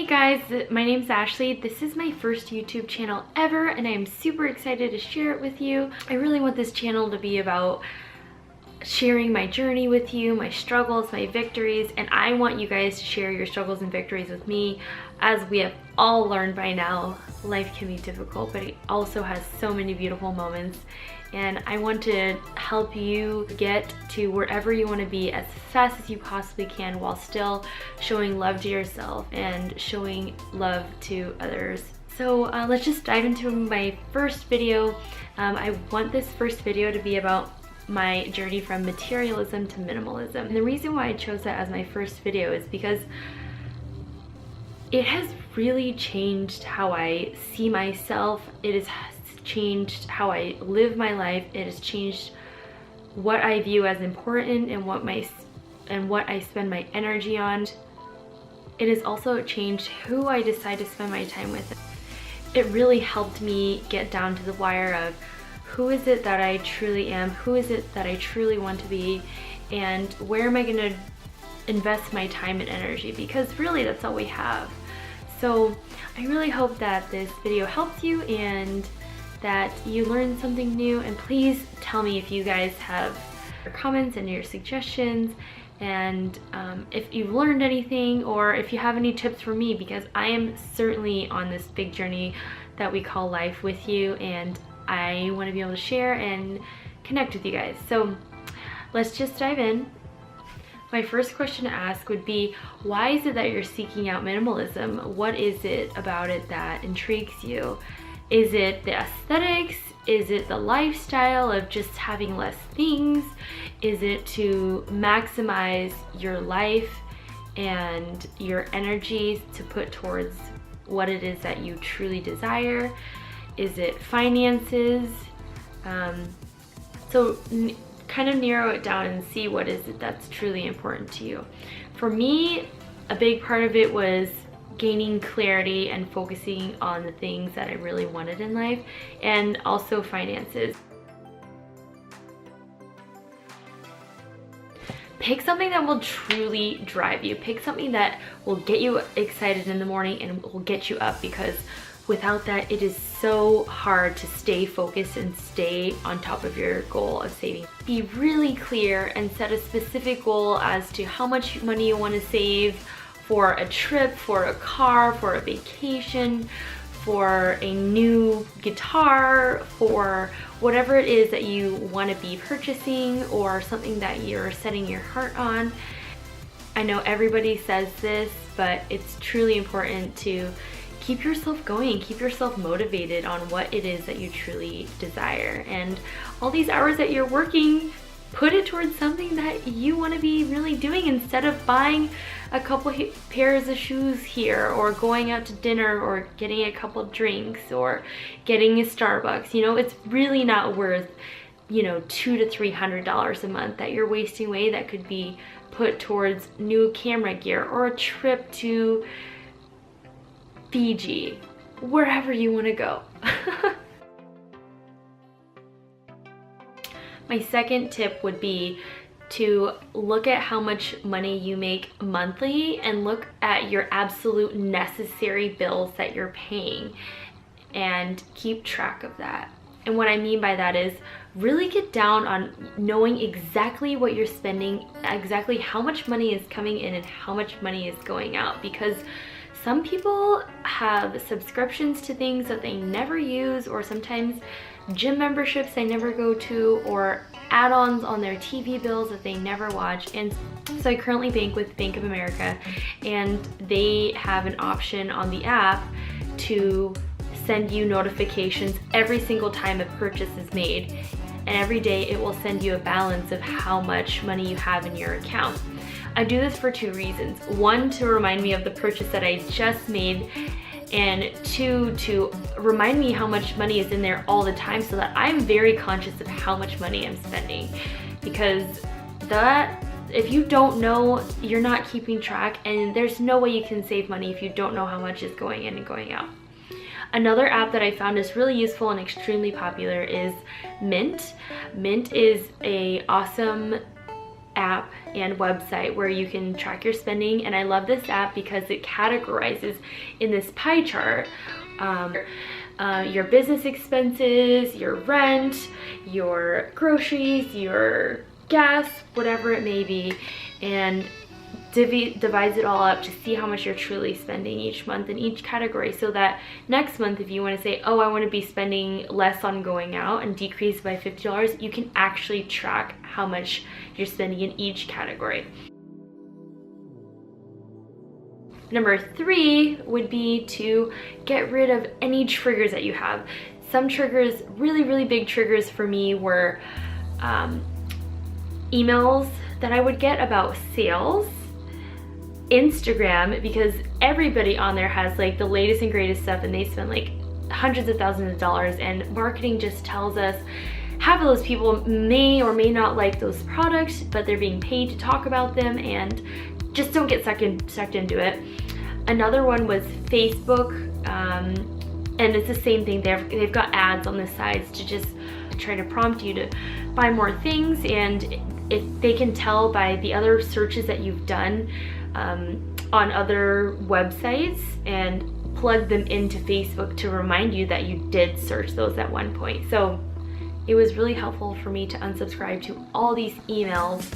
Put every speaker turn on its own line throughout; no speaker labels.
guys, my name's Ashley. This is my first YouTube channel ever and I'm super excited to share it with you. I really want this channel to be about sharing my journey with you, my struggles, my victories, and I want you guys to share your struggles and victories with me. As we have all learned by now, life can be difficult, but it also has so many beautiful moments. And I want to help you get to wherever you want to be as fast as you possibly can while still showing love to yourself and showing love to others. So let's just dive into my first video. I want this first video to be about my journey from materialism to minimalism. And the reason why I chose that as my first video is because it has really changed how I see myself. It has changed how I live my life. It has changed what I view as important and what I spend my energy on. It has also changed who I decide to spend my time with. It really helped me get down to the wire of who is it that I truly am, who is it that I truly want to be, and where am I going to invest my time and energy, because really that's all we have. So I really hope that this video helps you and that you learn something new, and please tell me if you guys have your comments and your suggestions, and if you've learned anything or if you have any tips for me, because I am certainly on this big journey that we call life with you, and I want to be able to share and connect with you guys. So let's just dive in. My first question to ask would be, why is it that you're seeking out minimalism? What is it about it that intrigues you? Is it the aesthetics? Is it the lifestyle of just having less things? Is it to maximize your life and your energies to put towards what it is that you truly desire? Is it finances? So kind of narrow it down and see what is it that's truly important to you. For me, a big part of it was gaining clarity and focusing on the things that I really wanted in life, and also finances. Pick something that will truly drive you. Pick something that will get you excited in the morning and will get you up, because without that, it is so hard to stay focused and stay on top of your goal of saving. Be really clear and set a specific goal as to how much money you want to save for a trip, for a car, for a vacation, for a new guitar, for whatever it is that you want to be purchasing or something that you're setting your heart on. I know everybody says this, but it's truly important to keep yourself going, keep yourself motivated on what it is that you truly desire. And all these hours that you're working, put it towards something that you want to be really doing, instead of buying a couple pairs of shoes here, or going out to dinner, or getting a couple drinks, or getting a Starbucks. You know, it's really not worth, you know, $200 to $300 a month that you're wasting away that could be put towards new camera gear or a trip to Fiji, wherever you want to go. My second tip would be to look at how much money you make monthly and look at your absolute necessary bills that you're paying and keep track of that. And what I mean by that is really get down on knowing exactly what you're spending, exactly how much money is coming in and how much money is going out, because some people have subscriptions to things that they never use, or sometimes gym memberships they never go to, or add-ons on their TV bills that they never watch. And so I currently bank with Bank of America, and they have an option on the app to send you notifications every single time a purchase is made, and every day it will send you a balance of how much money you have in your account. I do this for two reasons. One, to remind me of the purchase that I just made, and two, to remind me how much money is in there all the time, so that I'm very conscious of how much money I'm spending. Because that, if you don't know, you're not keeping track, and there's no way you can save money if you don't know how much is going in and going out. Another app that I found is really useful and extremely popular is Mint. Mint is an awesome app and website where you can track your spending, and I love this app because it categorizes in this pie chart your business expenses, your rent, your groceries, your gas, whatever it may be, and divides it all up to see how much you're truly spending each month in each category, so that next month if you want to say, oh, I want to be spending less on going out and decrease by $50, you can actually track how much you're spending in each category. Number 3 would be to get rid of any triggers that you have. Some triggers, really big triggers for me, were emails that I would get about sales, Instagram, because everybody on there has like the latest and greatest stuff and they spend like hundreds of thousands of dollars, and marketing just tells us half of those people may or may not like those products, but they're being paid to talk about them, and just don't get sucked into it. Another one was Facebook, and it's the same thing. They've got ads on the sides to just try to prompt you to buy more things, and if they can tell by the other searches that you've done on other websites, and plug them into Facebook to remind you that you did search those at one point. So it was really helpful for me to unsubscribe to all these emails,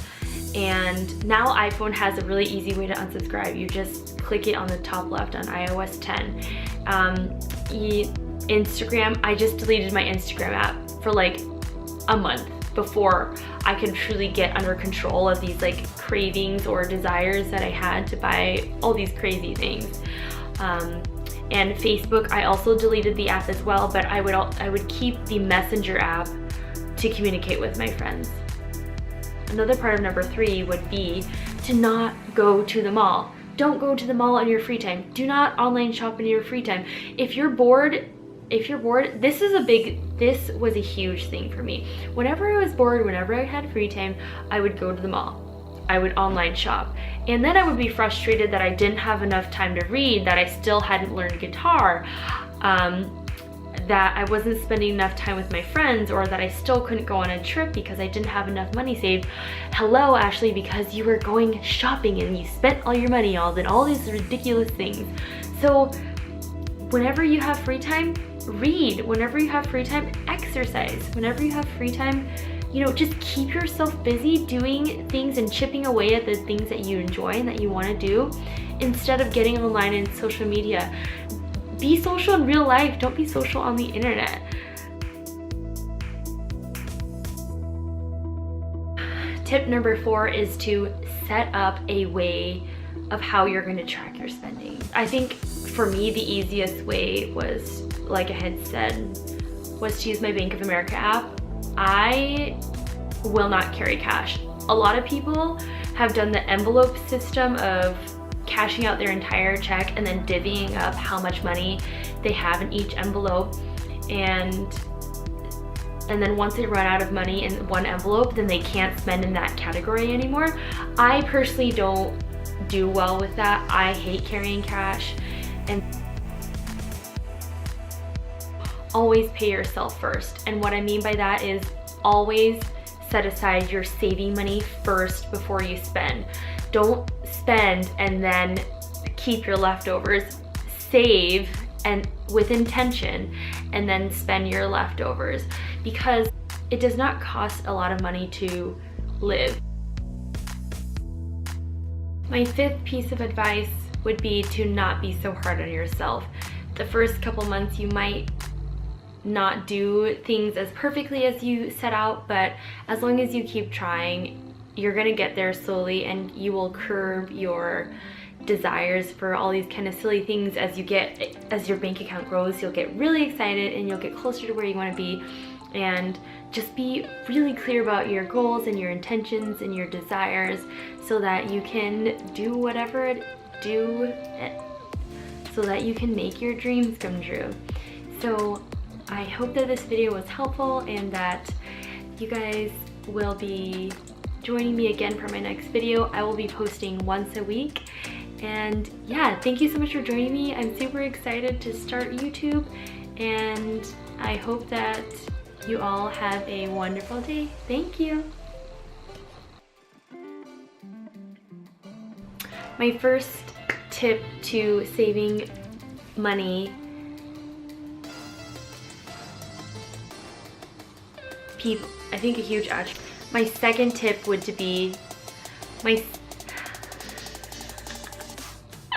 and now iPhone has a really easy way to unsubscribe. You just click it on the top left on iOS 10. Instagram, I just deleted my Instagram app for like a month before I could truly get under control of these like cravings or desires that I had to buy all these crazy things. And Facebook, I also deleted the app as well, but I would keep the Messenger app to communicate with my friends. Another part of number 3 would be to not go to the mall. Don't go to the mall in your free time. Do not online shop in your free time. If you're bored, this was a huge thing for me. Whenever I was bored, whenever I had free time, I would go to the mall. I would online shop. And then I would be frustrated that I didn't have enough time to read, that I still hadn't learned guitar, that I wasn't spending enough time with my friends, or that I still couldn't go on a trip because I didn't have enough money saved. Hello, Ashley, because you were going shopping and you spent all your money, did all these ridiculous things. So whenever you have free time, read. Whenever you have free time, exercise. Whenever you have free time, just keep yourself busy doing things and chipping away at the things that you enjoy and that you want to do, instead of getting online in social media. Be social in real life. Don't be social on the internet. Tip number 4 is to set up a way of how you're going to track your spending. I think for me, the easiest way was, like I had said, was to use my Bank of America app. I will not carry cash. A lot of people have done the envelope system of cashing out their entire check and then divvying up how much money they have in each envelope, and then once they run out of money in one envelope, then they can't spend in that category anymore. I personally don't do well with that. I hate carrying cash, and always pay yourself first. And what I mean by that is always set aside your saving money first before you spend. Don't spend and then keep your leftovers. Save and with intention, and then spend your leftovers, because it does not cost a lot of money to live. My 5th piece of advice would be to not be so hard on yourself. The first couple months you might not do things as perfectly as you set out, but as long as you keep trying, you're gonna get there slowly, and you will curb your desires for all these kind of silly things. As your bank account grows, you'll get really excited and you'll get closer to where you want to be. And just be really clear about your goals and your intentions and your desires, so that you can do so that you can make your dreams come true. So I hope that this video was helpful, and that you guys will be joining me again for my next video. I will be posting once a week. And yeah, thank you so much for joining me. I'm super excited to start YouTube, and I hope that you all have a wonderful day. Thank you. My first tip to saving money, I think a huge attribute. My second tip would be, my